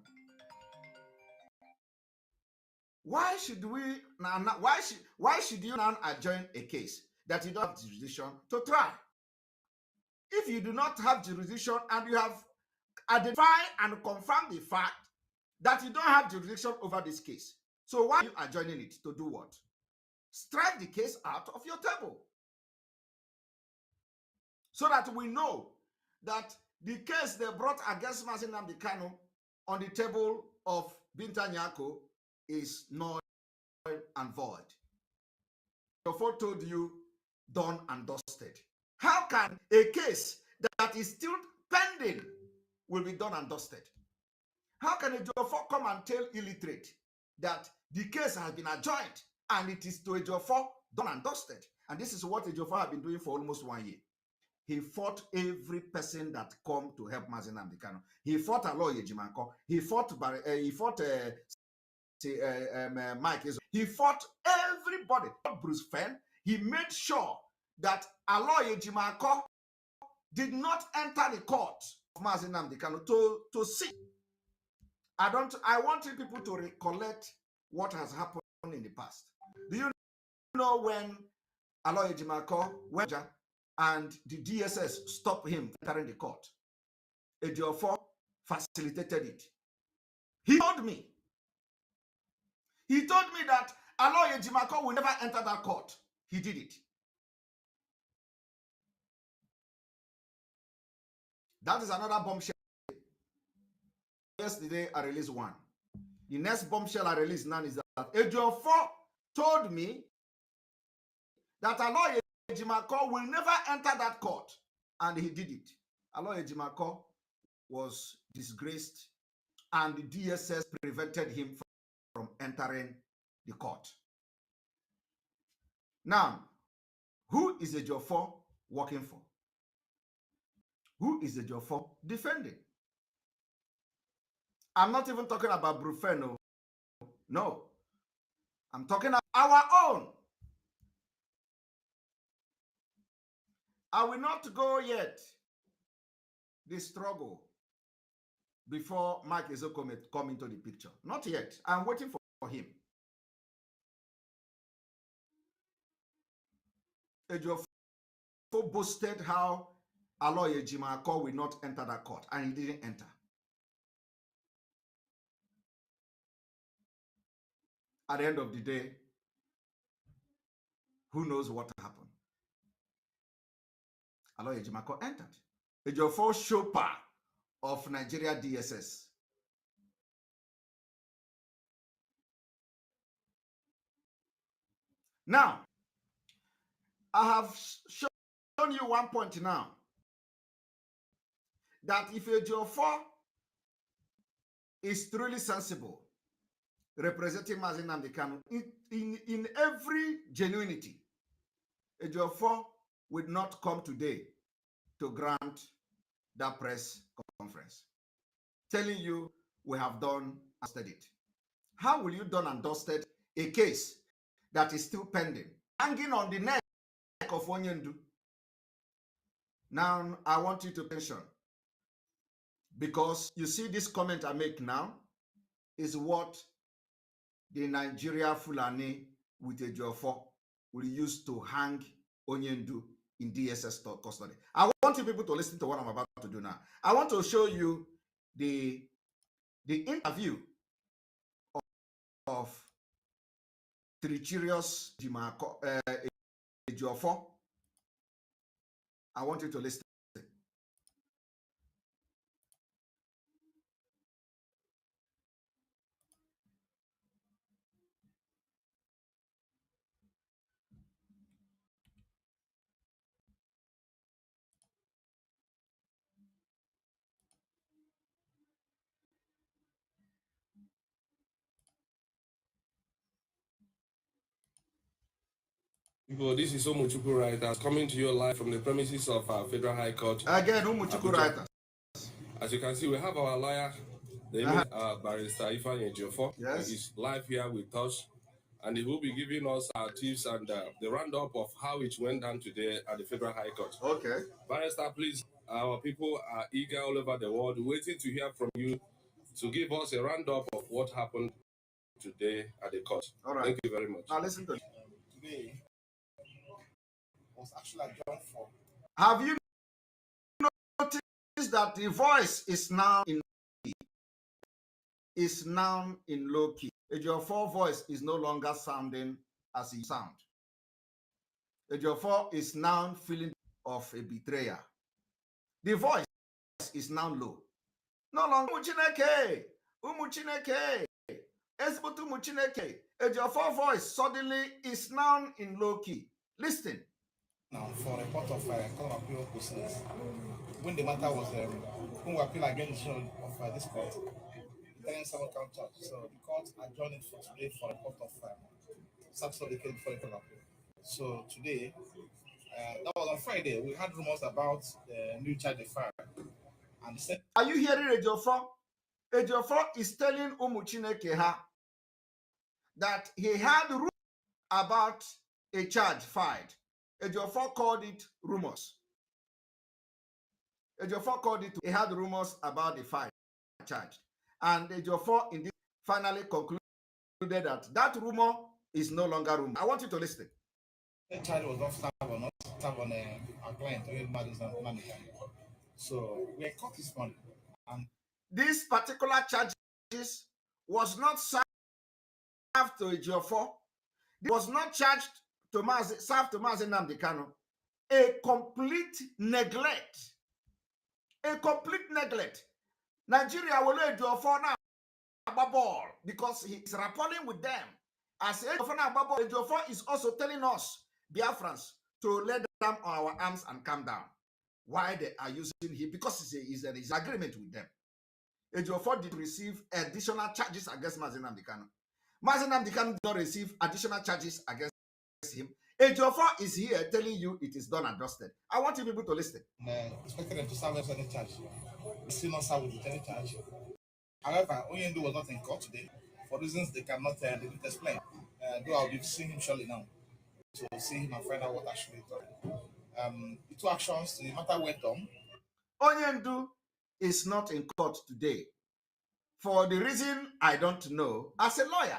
why should you now adjourn a case that you don't have jurisdiction to try? If you do not have jurisdiction and you have identified and confirmed the fact that you don't have jurisdiction over this case, so why are you adjourning it to do what? Strike the case out of your table, so that we know that the case they brought against Mazi Nnamdi Kanu on the table of Binta Nyako is null and void. Ejiofor told you, done and dusted. How can a case that is still pending will be done and dusted? How can Ejiofor come and tell illiterate that the case has been adjourned and it is to Ejiofor done and dusted? And this is what Ejiofor has been doing for almost 1 year. He fought every person that come to help Mazi Nnamdi Kanu. He fought Aloy Ejimakor. He fought Mike. He fought everybody. Bruce Fenn. He made sure that Aloy Ejimakor did not enter the court of Mazi Nnamdi Kanu to see. I want people to recollect what has happened in the past. Do you know when Aloy Ejimakor went and the DSS stopped him entering the court? Ejiofor facilitated it. He told me that Aloy Ejimakor will never enter that court. He did it. That is another bombshell. Yesterday, I released one. The next bombshell I released now is that Ejiofor told me that Aloy Ejimakor will never enter that court. And he did it. Aloy Ejimakor was disgraced and the DSS prevented him from entering the court. Now, who is Ejiofor working for? Who is Ejiofor defending? I'm not even talking about Brufeno. No. I'm talking about our own. I will not go yet. The struggle before Mike Ezoko come into the picture. Not yet. I'm waiting for him. Ejiofor boasted how Aloy Ejimakor will not enter that court, and he didn't enter. At the end of the day, who knows what happened? Aloy Ejimakor entered. Ejiofor Chopper of Nigeria DSS. Now, I have shown you one point now, that if Ejiofor is truly sensible, representing Mazi Nnamdi Kanu in every genuinity, Ejiofor would not come today to grant that press conference, telling you we have done and dusted it. How will you done and dusted a case that is still pending, hanging on the neck of Onyendu? Now, I want you to mention, because you see this comment I make now is what the Nigeria Fulani with Ejiofor will use to hang Onyendu in DSS custody. I want you people to listen to what I'm about to do now. I want to show you the interview of Trichirius Ejiofor. I want you to listen. People, this is UMUCHINEKE Writers coming to you live from the premises of our Federal High Court. Again, UMUCHINEKE Writers. As you can see, we have our lawyer, the Barister Ejiofor. Yes. He's live here with us. and he will be giving us our tips and the roundup of how it went down today at the Federal High Court. Okay. Barrister, please, our people are eager all over the world, waiting to hear from you to give us a roundup of what happened today at the court. All right. Thank you very much. Now listen to today was actually adjourned for. Have you noticed that the voice is now in low key? Ejiofor voice is no longer sounding as he sound. Ejiofor is now feeling of a betrayer. The voice is now low. No longer UMUCHINEKE, UMUCHINEKE, UMUCHINEKE. Ejiofor voice suddenly is now in low key. Listen. Now for a report of Court of Appeal proceedings, when the matter was when we appeal against of this court, the 7 count charge. So the court adjourned it for today for a report of Saturday for the Court of Appeal. So today, that was on Friday, we had rumors about the new charge they filed. And are you hearing Ejiofor? Ejiofor is telling UMUCHINEKE that he had rumors about a charge filed. Ejiofor called it rumors. Ejiofor called it, he had rumors about the file charged. And Ejiofor indeed finally concluded that rumor is no longer rumor. I want you to listen. The charge was not served on our client, Mazi. So we caught this morning. And this particular charges was not served to Ejiofor. It was not charged to Mazi, served to Mazi Nnamdi Kanu. A complete neglect. A complete neglect. Nigeria will let Ejiofor now ball because he's rappelling with them. As Ejiofor is also telling us, Biafrans, to let down our arms and calm down. Why they are using him? Because it's an agreement with them. Ejiofor did receive additional charges against Mazi Nnamdi Kanu. Mazi Nnamdi Kanu did not receive additional charges against him. Ejiofor is here telling you it is done and dusted. I want you people to listen. Expected them to serve us any charge. We still not serve with any charge. However, Onyendu was not in court today for reasons they cannot they didn't explain. Though I'll be seeing him shortly now to see him and find out what actually happened. The two actions, the matter went on. Onyendu is not in court today for the reason I don't know. As a lawyer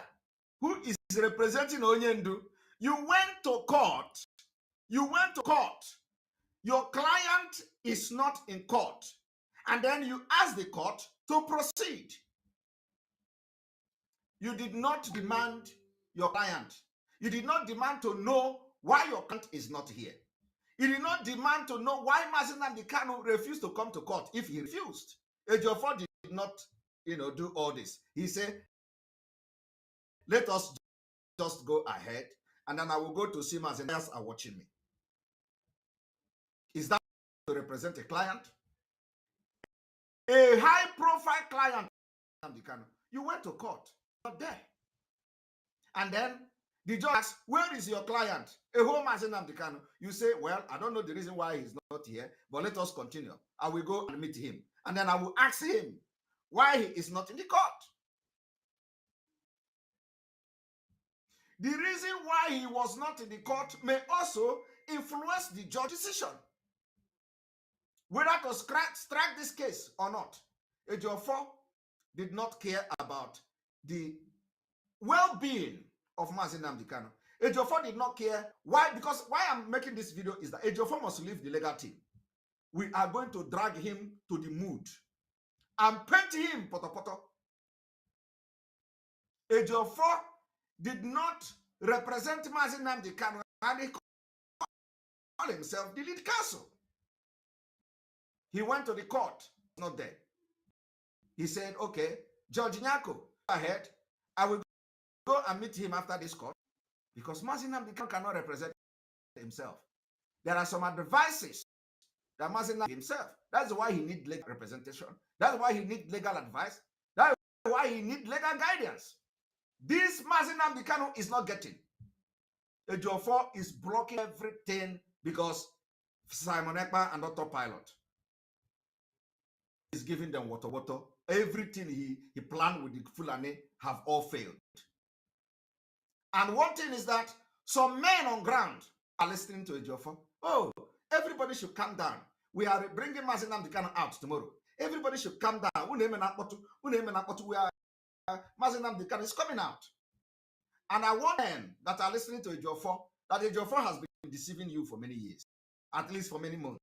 who is representing Onyendu, you went to court. You went to court. Your client is not in court. And then you ask the court to proceed. You did not demand your client. You did not demand to know why your client is not here. You did not demand to know why Mazi Nnamdi Kanu refused to come to court if he refused. Ejiofor did not, do all this. He said, let us just go ahead and then I will go to see Mazi Nnamdi are watching me. Is that to represent a client? A high-profile client, you went to court, not there. And then the judge asks, where is your client? A home Mazi Nnamdi Kanu. You say, well, I don't know the reason why he's not here, but let us continue. I will go and meet him. And then I will ask him why he is not in the court. The reason why he was not in the court may also influence the judge's decision whether to strike this case or not. Ejiofor did not care about the well-being of Mazi Nnamdi Kanu. Ejiofor did not care. Why? Because why I'm making this video is that Ejiofor must leave the legal team. We are going to drag him to the mood and paint him poto. Ejiofor did not represent Mazi Nnamdi Kanu and he called himself the lead counsel. He went to the court, not there. He said, okay, Judge Nyako, go ahead. I will go and meet him after this court because Mazi Nnamdi Kanu cannot represent himself. There are some advices that Mazi Nnamdi himself. That's why he needs legal representation. That's why he needs legal advice. That's why he needs legal guidance. This Mazi Nnamdi Kanu is not getting. Ejiofor is blocking everything because Simon Ekpa and Dr. Pilot is giving them water. Everything he planned with the Fulani have all failed. And one thing is that some men on ground are listening to Ejiofor. Oh, everybody should calm down. We are bringing Mazi Nnamdi Kanu out tomorrow. Everybody should calm down. We are Mazi Nnamdi Kanu is coming out. And I want men that are listening to Ejiofor that Ejiofor has been deceiving you for many years, at least for many months.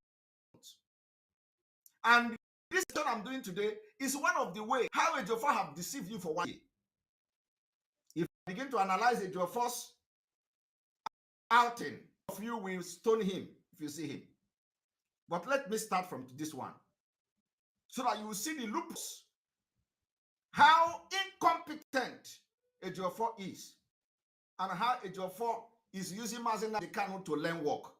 And this thing I'm doing today is one of the ways how Ejiofor have deceived you for 1 year. If I begin to analyze Ejiofor's outing, of you will stone him if you see him. But let me start from this one, so that you will see the loops, how incompetent Ejiofor is, and how Ejiofor is using Mazi Nnamdi Kanu to learn work.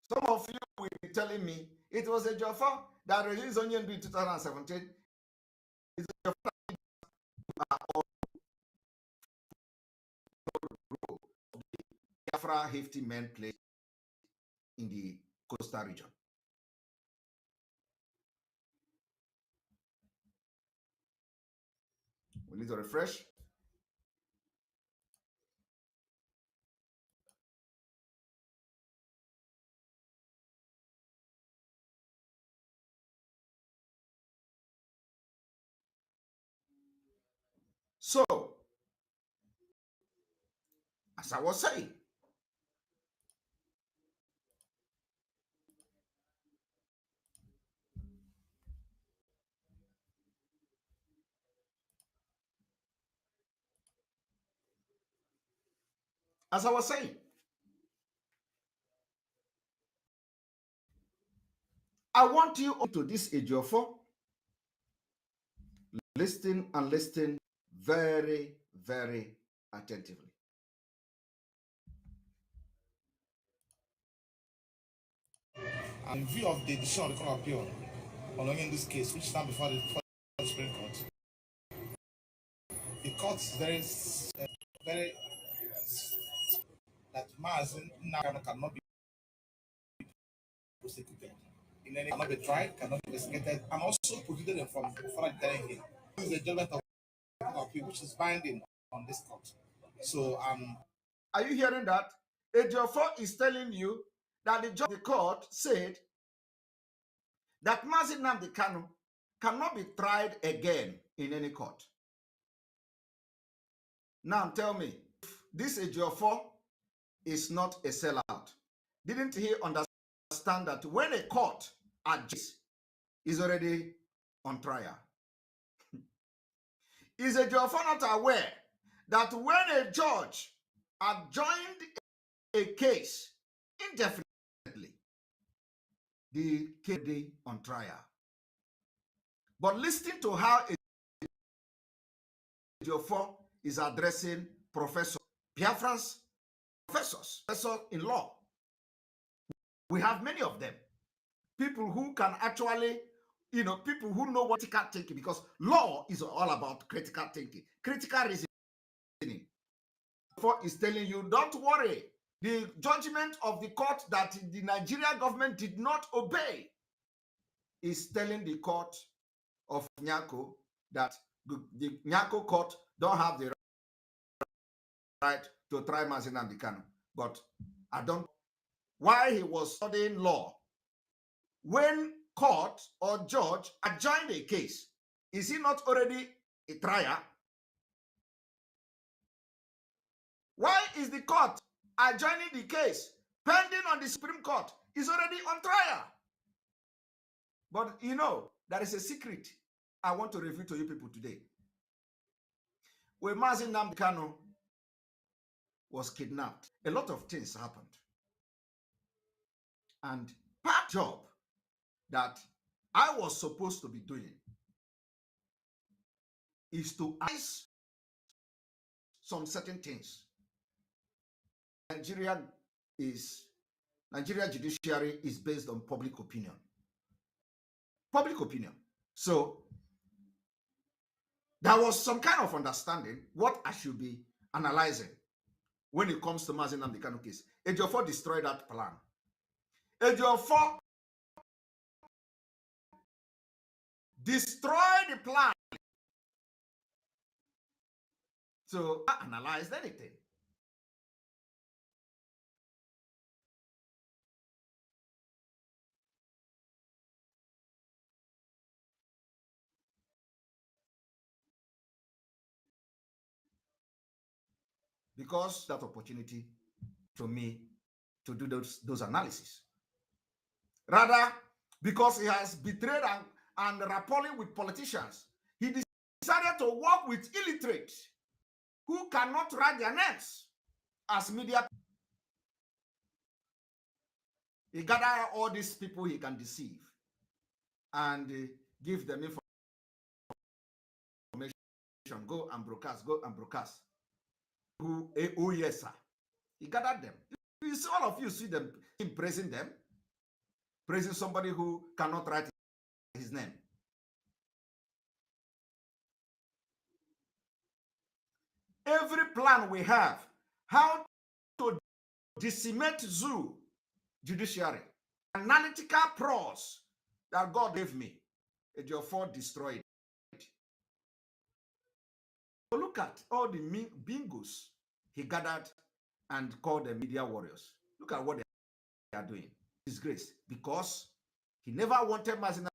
Some of you will be telling me it was Ejiofor that released Onion in 2017. It's Ejiofor Biafra hefty men play in the coastal region. We need to refresh. So, as I was saying, I want you to this Ejiofor. Listen and listen very, very attentively. And in view of the decision of the Court of Appeal on in this case, which stands before the Supreme Court, the court is very that Mazi Nnamdi cannot be prosecuted in any, cannot be tried, cannot be investigated, and also prohibited from further telling him. This is the judgment of the Court of Appeal, which is binding on this court. So, are you hearing that? Ejiofor is telling you that the judge of the court said that Mazi Nnamdi Kanu cannot be tried again in any court. Now tell me, this Ejiofor is not a sellout. Didn't he understand that when a court adjourns, is already on trial? Is Ejiofor not aware that when a judge adjourned a case indefinitely, the case on trial? But listen to how Ejiofor is addressing Professor Biafra's professors in law. We have many of them. People who can actually, people who know what critical thinking, because law is all about critical thinking, critical reasoning. Ejiofor is telling you, don't worry. The judgment of the court that the Nigerian government did not obey is telling the court of Nyako that the Nyako court don't have the right to try Mazi Nnamdi Kanu. But I don't know why he was studying law. When court or judge adjourned a case, is he not already a trial? Why is the court adjourning the case pending on the Supreme Court? Is already on trial. But there is a secret I want to reveal to you people today. When Mazi Nnamdi Kanu was kidnapped, a lot of things happened. And part job that I was supposed to be doing is to analyze some certain things. Nigeria judiciary is based on public opinion. Public opinion. So there was some kind of understanding what I should be analyzing when it comes to Mazi Nnamdi Kanu case. Ejiofor destroyed that plan. Ejiofor destroyed the plan to analyze anything. Because that opportunity to me to do those analysis. Rather, because he has betrayed and rappelling with politicians, he decided to work with illiterate who cannot write their names as media. He gathered all these people he can deceive and give them information. Go and broadcast, go and broadcast. Oh yes, sir. He gathered them. You see, all of you see them praising them, praising somebody who cannot write his name. Every plan we have, how to decimate zoo judiciary, analytical prose that God gave me, Ejiofor destroyed. So look at all the bingos he gathered and called them media warriors. Look at what they are doing. Disgrace. Because he never wanted Mazi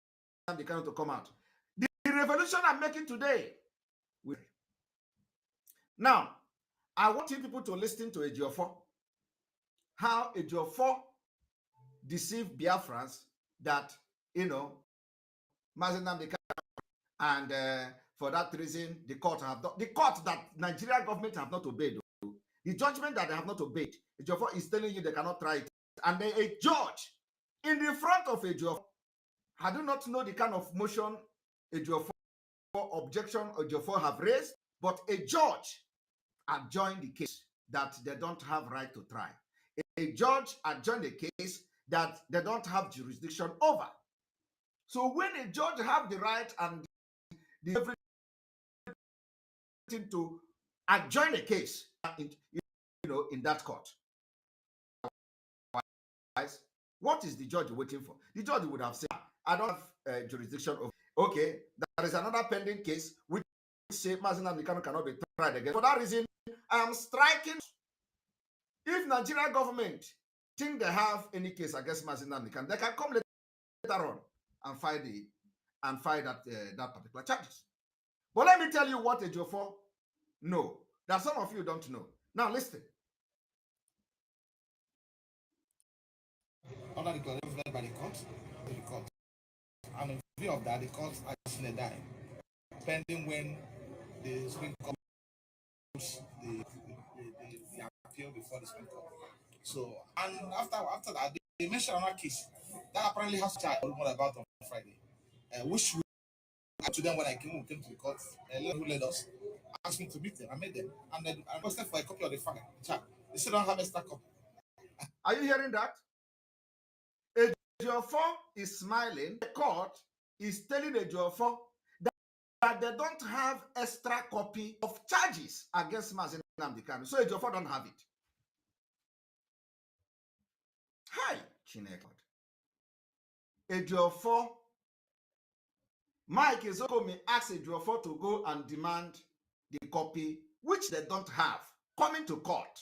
Nnamdi Kanu to come out. The revolution I'm making today. Now, I want you people to listen to Ejiofor. How Ejiofor deceived Biafrans that, Mazi Nnamdi Kanu, and for that reason, the court that Nigerian government have not obeyed. The judgment that they have not obeyed, Ejiofor is telling you they cannot try it. And then a judge in the front of Ejiofor, I do not know the kind of motion Ejiofor objection Ejiofor have raised, but a judge adjourned the case that they don't have right to try. A judge adjourned the case that they don't have jurisdiction over. So when a judge have the right and the everything to adjourn a case in that court, what is the judge waiting for? The judge would have said, I don't have jurisdiction over. Okay, there is another pending case which say Mazi Nnamdi Kanu cannot be tried again. For that reason, I am striking. If Nigerian government think they have any case against Mazi Nnamdi Kanu, they can come later on and file that particular charges. But let me tell you what Ejiofor know that some of you don't know. Now listen. Under the declaration by the court, and in view of that, the court has seen a dime, pending when the Supreme Court the appeal before the Supreme Court. So, and after that, they mentioned another case that apparently has charge about on Friday, which we to them when we came to the court, who led us, asked me to meet them. I met them, and then I requested for a copy of the charge. They still don't have a stack copy. Are you hearing that? Ejiofor is smiling. The court is telling Ejiofor that they don't have extra copy of charges against Mazi Nnamdi Kanu. So Ejiofor don't have it. Hi, Chineke. Ejiofor, Mike Ezokomi asked Ejiofor to go and demand the copy, which they don't have, coming to court.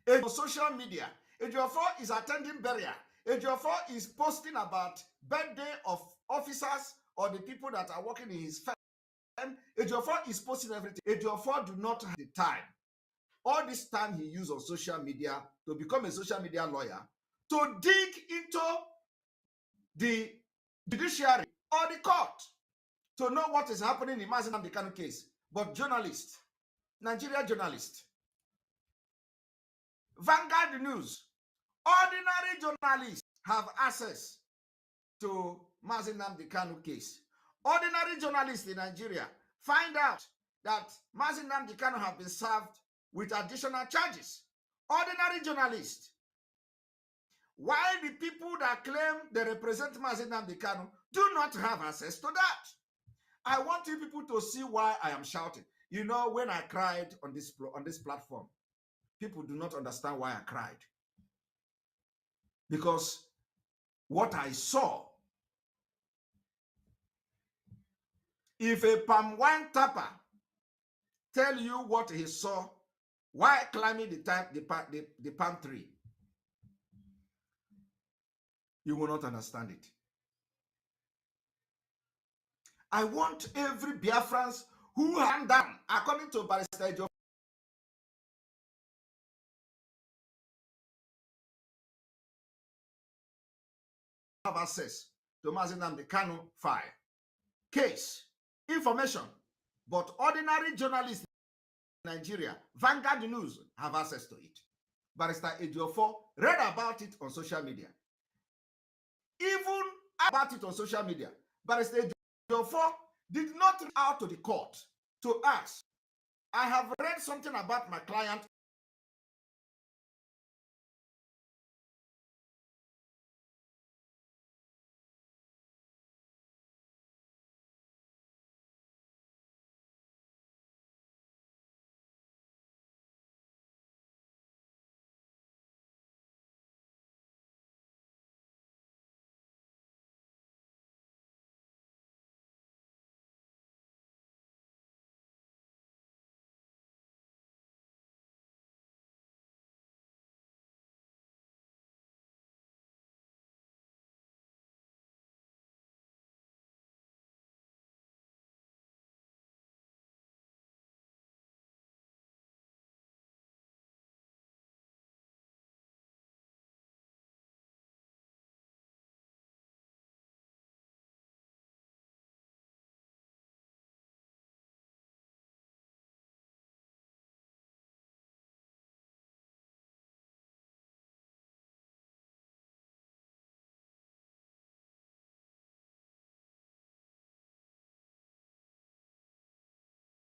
On social media, Ejiofor is attending burial. Ejiofor is posting about birthday of officers or the people that are working in his firm. Ejiofor is posting everything. Ejiofor do not have the time. All this time he used on social media to become a social media lawyer to dig into the judiciary or the court to know what is happening in Mazi Nnamdi Kanu case. But journalists, Nigerian journalists, Vanguard News, ordinary journalists have access to Mazi Nnamdi Kanu case. Ordinary journalists in Nigeria find out that Mazi Nnamdi Kanu have been served with additional charges. Ordinary journalists. While the people that claim they represent Mazi Nnamdi Kanu do not have access to that. I want you people to see why I am shouting. You know, when I cried on this platform, people do not understand why I cried. Because what I saw If a palm wine tapper tell you what he saw while climbing the palm tree, you will not understand it. I want every Biafrans who hand down, according to Barister Ejiofor, have access to Mazi Nnamdi Kanu file, case, information, but ordinary journalists in Nigeria, Vanguard News, have access to it. Barister Ejiofor read about it on social media. Even about it on social media, Barister Ejiofor did not reach out to the court to ask, I have read something about my client.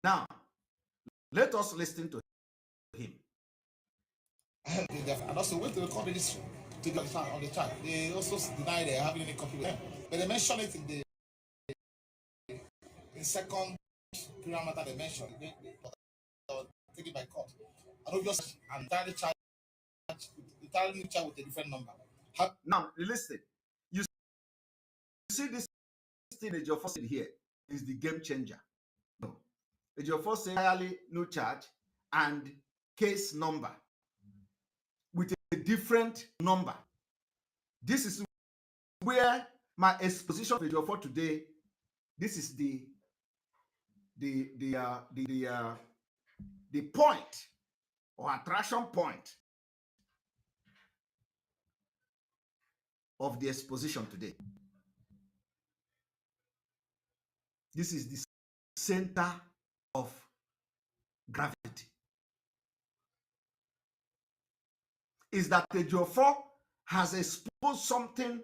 Now, let us listen to him. And also, when they recorded this to the on the chat, they also deny they having any copy with them. But they mention it in second parameter they mentioned. They take it by court. And obviously, and entirely charge with a different number. Now, listen. You see this thing Ejiofor said here is the game changer. No. Ejiofor said entirely no charge and case number with a different number. This is where my exposition of Ejiofor today, this is the point or attraction point of the exposition today. This is the center of gravity. Is that Ejiofor has exposed something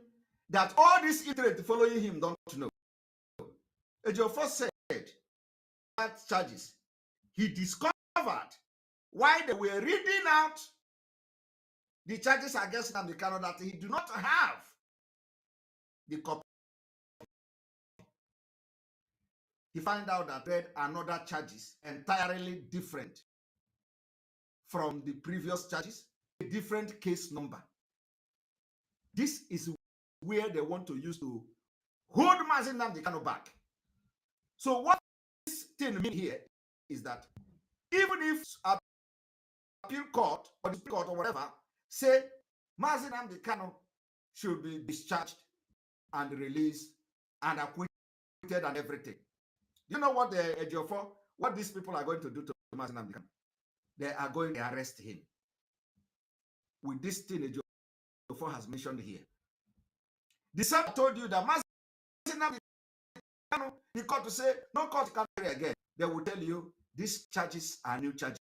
that all these illiterate following him don't know. Ejiofor said that charges he discovered while they were reading out the charges against Nnamdi Kanu that he do not have the copy. He found out that read another charges entirely different from the previous charges, a different case number. This is where they want to use to hold Mazi Nnamdi Kanu back. So what this thing means here is that even if appeal court or the court or whatever say Mazi Nnamdi Kanu should be discharged and released and acquitted and everything, you know what Ejiofor, what these people are going to do to Mazi Nnamdi Kanu? They are going to arrest him with this thing Ejiofor has mentioned here. The same told you that Mazi Nnamdi Kanu, the court to say no court can carry again. They will tell you these charges are new charges.